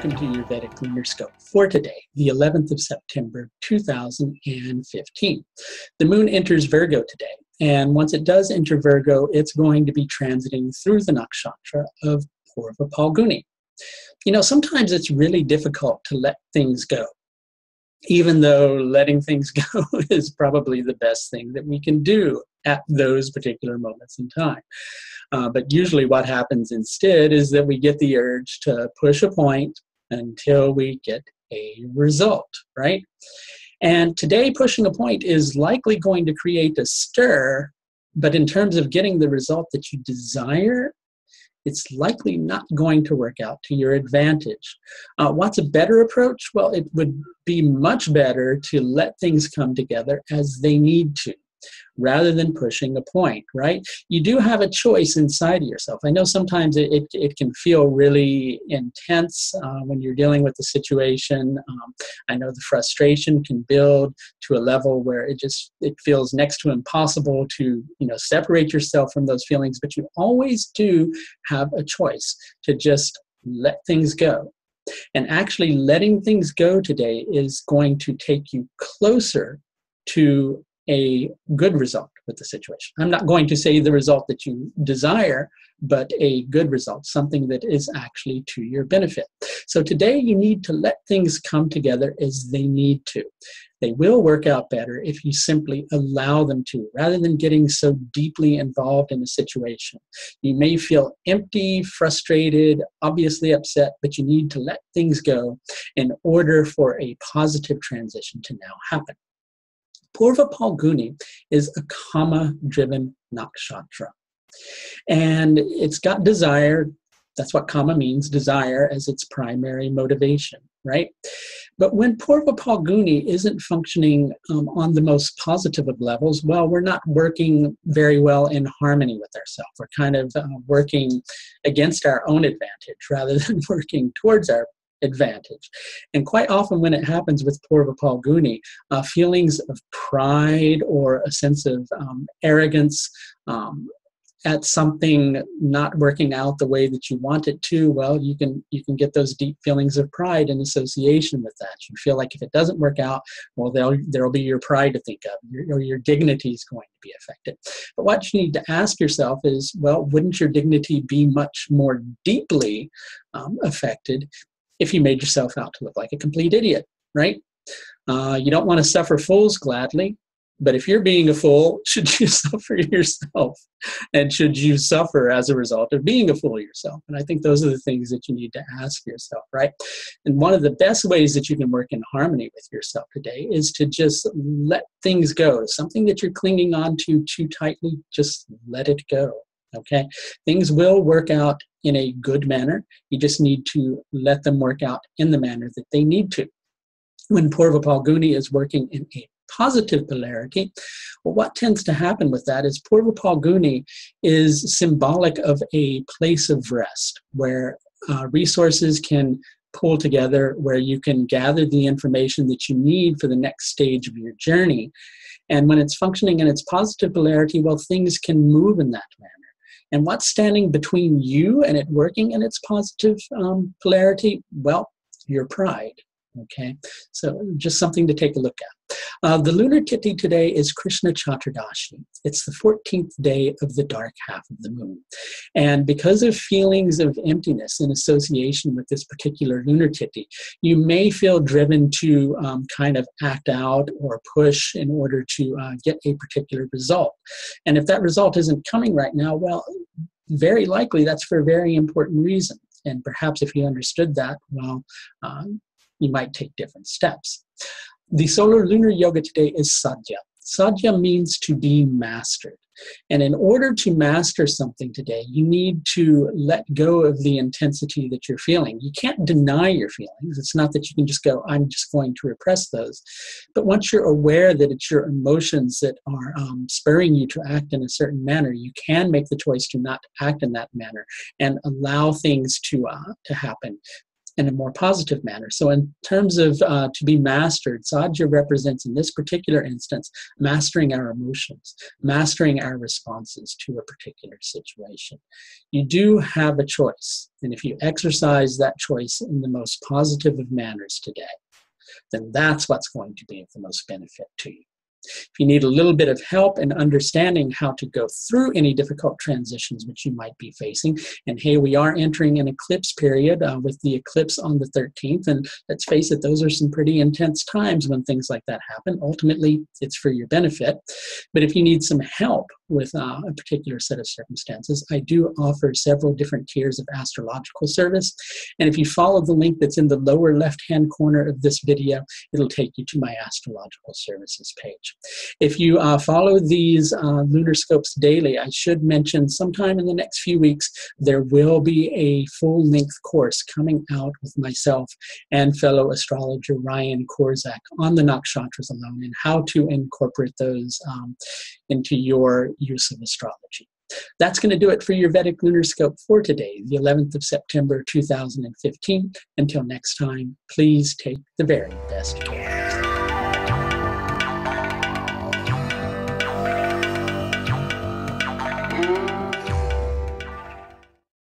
welcome to your Vedic Lunar Scope for today, the 11th of September, 2015. The moon enters Virgo today, and once it does enter Virgo, it's going to be transiting through the nakshatra of Purva Phalguni. You know, sometimes it's really difficult to let things go, even though letting things go is probably the best thing that we can do at those particular moments in time. But usually what happens instead is that we get the urge to push a point until we get a result, right? And today, pushing a point is likely going to create a stir, but in terms of getting the result that you desire, it's likely not going to work out to your advantage. What's a better approach? Well, it would be much better to let things come together as they need to, rather than pushing a point, right? You do have a choice inside of yourself. I know sometimes it can feel really intense when you're dealing with the situation. I know the frustration can build to a level where it feels next to impossible to, separate yourself from those feelings, but you always do have a choice to just let things go. And actually letting things go today is going to take you closer to a good result with the situation. I'm not going to say the result that you desire, but a good result, something that is actually to your benefit. So today you need to let things come together as they need to. They will work out better if you simply allow them to, rather than getting so deeply involved in a situation. You may feel empty, frustrated, obviously upset, but you need to let things go in order for a positive transition to now happen. Purva Phalguni is a kama-driven nakshatra. And it's got desire, that's what kama means, desire, as its primary motivation, right? But when Purva Phalguni isn't functioning on the most positive of levels, well, we're not working very well in harmony with ourselves. We're kind of working against our own advantage rather than working towards our advantage. And quite often when it happens with Purva Phalguni, feelings of pride or a sense of arrogance at something not working out the way that you want it to, well, you can get those deep feelings of pride in association with that. You feel like if it doesn't work out, well, there'll be your pride to think of, your dignity is going to be affected. But what you need to ask yourself is, well, wouldn't your dignity be much more deeply affected if you made yourself out to look like a complete idiot, right? You don't want to suffer fools gladly, but if you're being a fool, should you suffer yourself? And should you suffer as a result of being a fool yourself? And I think those are the things that you need to ask yourself, right? And one of the best ways that you can work in harmony with yourself today is to just let things go. Something that you're clinging on to too tightly, just let it go. Okay, things will work out in a good manner. You just need to let them work out in the manner that they need to. When Purva Phalguni is working in a positive polarity, well, what tends to happen with that is Purva Phalguni is symbolic of a place of rest where resources can pull together, where you can gather the information that you need for the next stage of your journey. And when it's functioning in its positive polarity, well, things can move in that manner. And what's standing between you and it working in its positive polarity? Well, your pride, okay? So just something to take a look at. The lunar tithi today is Krishna Chaturdashi. It's the 14th day of the dark half of the moon. And because of feelings of emptiness in association with this particular lunar tithi, you may feel driven to kind of act out or push in order to get a particular result. And if that result isn't coming right now, well, very likely that's for a very important reason. And perhaps if you understood that, well, you might take different steps. The solar lunar yoga today is sadhya. Sadhya means to be mastered. And in order to master something today, you need to let go of the intensity that you're feeling. You can't deny your feelings. It's not that you can just go, I'm just going to repress those. But once you're aware that it's your emotions that are spurring you to act in a certain manner, you can make the choice to not act in that manner and allow things to happen. in a more positive manner. So in terms of to be mastered, Sajya represents in this particular instance, mastering our emotions, mastering our responses to a particular situation. You do have a choice, and if you exercise that choice in the most positive of manners today, then that's what's going to be of the most benefit to you. If you need a little bit of help in understanding how to go through any difficult transitions which you might be facing, and hey, we are entering an eclipse period with the eclipse on the 13th, and let's face it, those are some pretty intense times when things like that happen. Ultimately, it's for your benefit. But if you need some help with a particular set of circumstances, I do offer several different tiers of astrological service. And if you follow the link that's in the lower left-hand corner of this video, it'll take you to my astrological services page. If you follow these lunar scopes daily, I should mention sometime in the next few weeks, there will be a full-length course coming out with myself and fellow astrologer Ryan Korzak on the nakshatras alone and how to incorporate those into your use of astrology. That's going to do it for your Vedic Lunar Scope for today, the 11th of September, 2015. Until next time, please take the very best care.